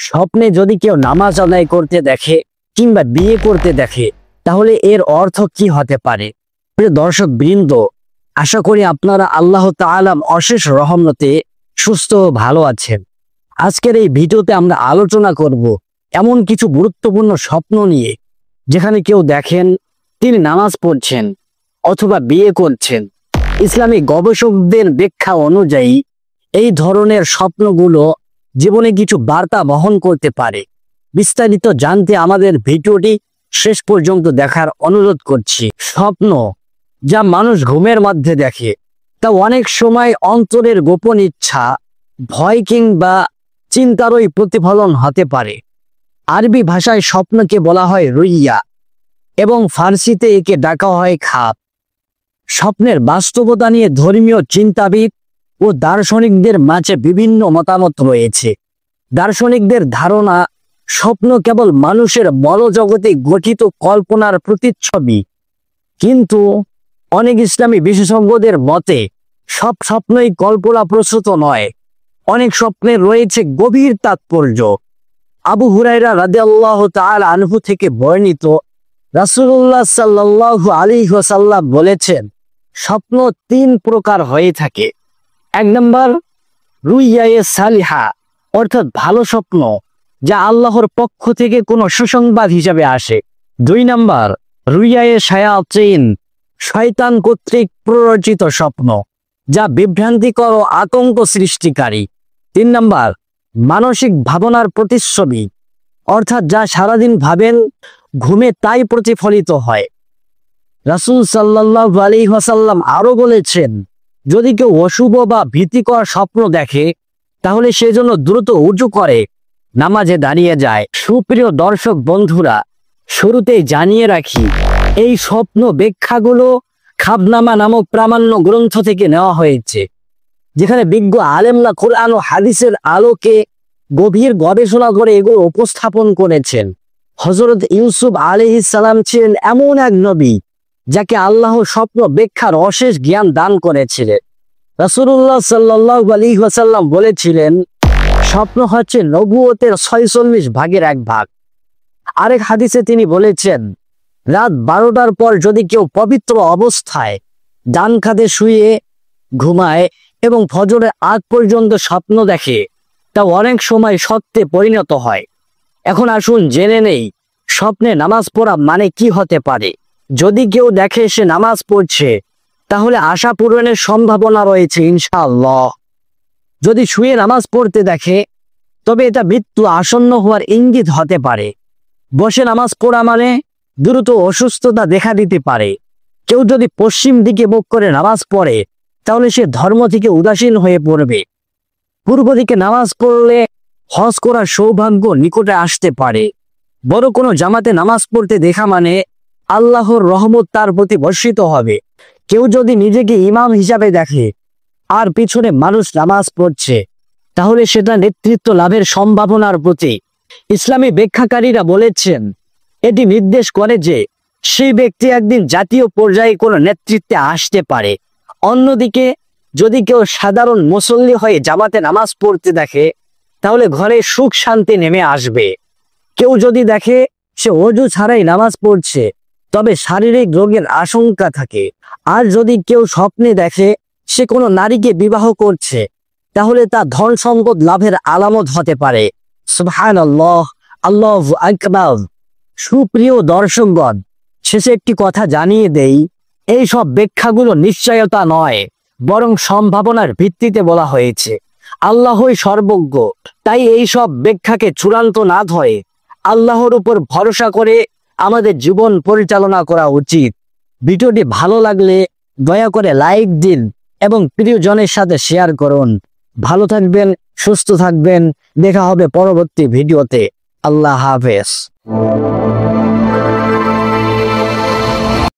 স্বপ্নে যদি কেউ নামাজ আদায় করতে দেখে কিংবা বিয়ে করতে দেখে তাহলে এর অর্থ কি হতে পারে? প্রিয় দর্শক বৃন্দ, আশা করি আপনারা আল্লাহ তাআলার অশেষ রহমতে সুস্থ ও ভালো আছেন। আজকের এই ভিডিওতে আমরা আলোচনা করব এমন কিছু গুরুত্বপূর্ণ স্বপ্ন নিয়ে যেখানে কেউ দেখেন তিনি নামাজ পড়ছেন অথবা বিয়ে করছেন। ইসলামী গবেষকদের ব্যাখ্যা অনুযায়ী এই ধরনের স্বপ্নগুলো জীবনে কিছু বার্তা বহন করতে পারে। বিস্তারিত জানতে আমাদের ভিডিওটি শেষ পর্যন্ত দেখার অনুরোধ করছি। স্বপ্ন যা মানুষ ঘুমের মধ্যে দেখে তা অনেক সময় অন্তরের গোপন ইচ্ছা, ভয় কিংবা চিন্তারই প্রতিফলন হতে পারে। আরবি ভাষায় স্বপ্নকে বলা হয় রুইয়া এবং ফার্সিতে একে ডাকা হয় খাব। স্বপ্নের বাস্তবতা নিয়ে ধর্মীয় চিন্তাবিদ ও দার্শনিকদের মাঝে বিভিন্ন মতামত রয়েছে। দার্শনিকদের ধারণা স্বপ্ন কেবল মানুষের মনোজগতে গঠিত কল্পনার প্রতিচ্ছবি, কিন্তু অনেক ইসলামী বিশেষজ্ঞদের মতে সব স্বপ্নই কল্পনাপ্রসূত নয়। অনেক স্বপ্নের রয়েছে গভীর তাৎপর্য। আবু হুরায়রা রাদিয়াল্লাহু তাআলা আনহু থেকে বর্ণিত, রাসূলুল্লাহ সাল্লাল্লাহু আলাইহি ওয়াসাল্লাম বলেছেন, স্বপ্ন তিন প্রকার হয়ে থাকে। 1 নম্বর রুইয়ায়ে সালিহা, অর্থাৎ ভালো স্বপ্ন যা আল্লাহর পক্ষ থেকে কোনো সুসংবাদ হিসাবে আসে। 2 নম্বর রুইয়ায়ে শায়াতিন, শয়তান কর্তৃক প্ররোচিত স্বপ্ন যা বিভ্রান্তিকর ও আতঙ্ক সৃষ্টিকারী। 3 নম্বর মানসিক ভাবনার প্রতিচ্ছবি, অর্থাৎ যা সারাদিন ভাবেন ঘুমে তাই প্রতিফলিত হয়। রাসূল সাল্লাল্লাহু আলাইহি ওয়াসাল্লাম আরো বলেছেন, যদি কেউ অশুভ বা ভীতিকর স্বপ্ন দেখে তাহলে সেজন্য দ্রুত উজু করে নামাজে দাঁড়িয়ে যায়। সুপ্রিয় দর্শক বন্ধুরা, শুরুতেই জানিয়ে রাখি এই স্বপ্ন ব্যাখ্যাগুলো খাবনামা নামক প্রামাণ্য গ্রন্থ থেকে নেওয়া হয়েছে, যেখানে বিজ্ঞ আলেমরা কোরআন ও হাদিসের আলোকে গভীর গবেষণা করে এগুলো উপস্থাপন করেছেন। হযরত ইউসুফ আলাইহিস সালাম ছিলেন এমন এক নবী যাকে আল্লাহ স্বপ্ন ব্যাখ্যার অশেষ জ্ঞান দান করেছিলেন। রাসূলুল্লাহ সাল্লাল্লাহু আলাইহি ওয়াসাল্লাম বলেছিলেন, স্বপ্ন হচ্ছে নবুয়তের 46 ভাগের 1 ভাগ। আরেক হাদিসে তিনি বলেছেন, রাত 12টার পর যদি কেউ পবিত্র অবস্থায় ডান কাঁধে শুয়ে ঘুমায় এবং ফজরের আগ পর্যন্ত স্বপ্ন দেখে তা অনেক সময় সত্যে পরিণত হয়। এখন আসুন জেনে নেই স্বপ্নে নামাজ পড়া মানে কি হতে পারে। যদি কেউ দেখে সে নামাজ পড়ছে তাহলে আশা পূরণের সম্ভাবনা রয়েছে ইনশাআল্লাহ। যদি শুয়ে নামাজ পড়তে দেখে তবে এটা মৃত্যু আসন্ন হওয়ার ইঙ্গিত হতে পারে। বসে নামাজ পড়া মানে দ্রুত অসুস্থতা দেখা দিতে পারে। কেউ যদি পশ্চিম দিকে মুখ করে নামাজ পড়ে তাহলে সে ধর্ম থেকে উদাসীন হয়ে পড়বে। পূর্ব দিকে নামাজ পড়লে হজ করার সৌভাগ্য নিকটে আসতে পারে। বড় কোনো জামাতে নামাজ পড়তে দেখা মানে আল্লাহর রহমত তার প্রতি বর্ষিত হবে। কেউ যদি নিজেকে ইমাম হিসাবে দেখে আর পিছনে মানুষ নামাজ পড়ছে তাহলে সেটা নেতৃত্ব লাভের সম্ভাবনার প্রতীক। ইসলামী ব্যাখ্যাকারীরা বলেছেন, এটি নির্দেশ করে যে সেই ব্যক্তি একদিন জাতীয় পর্যায়ে কোনো নেতৃত্বে আসতে পারে। অন্যদিকে যদি কেউ সাধারণ মুসল্লি হয়ে জামাতে নামাজ পড়তে দেখে তাহলে ঘরে সুখ শান্তি নেমে আসবে। কেউ যদি দেখে সে ওযু ছাড়াই নামাজ পড়ছে তবে শারীরিক রোগের আশঙ্কা থাকে। আর যদি কেউ স্বপ্নে দেখে সে কোনো নারীকে বিবাহ করছে তাহলে তা ধন সম্পদ লাভের আলামত হতে পারে। সুবহানাল্লাহ, আল্লাহু আকবার। সুপ্রিয় দর্শকগণ, শেষে একটি কথা জানিয়ে দেই, এই সব ব্যাখ্যাগুলো নিশ্চয়তা নয় বরং সম্ভাবনার ভিত্তিতে বলা হয়েছে। আল্লাহই সর্বজ্ঞ, তাই এই সব ব্যাখ্যাকে চূড়ান্ত না ধরে আল্লাহর উপর ভরসা করে আমাদের জীবন পরিচালনা করা উচিত। ভিডিওটি ভালো লাগলে দয়া করে লাইক দিন এবং প্রিয়জনের সাথে শেয়ার করুন। ভালো থাকবেন, সুস্থ থাকবেন। দেখা হবে পরবর্তী ভিডিওতে। আল্লাহ হাফেজ।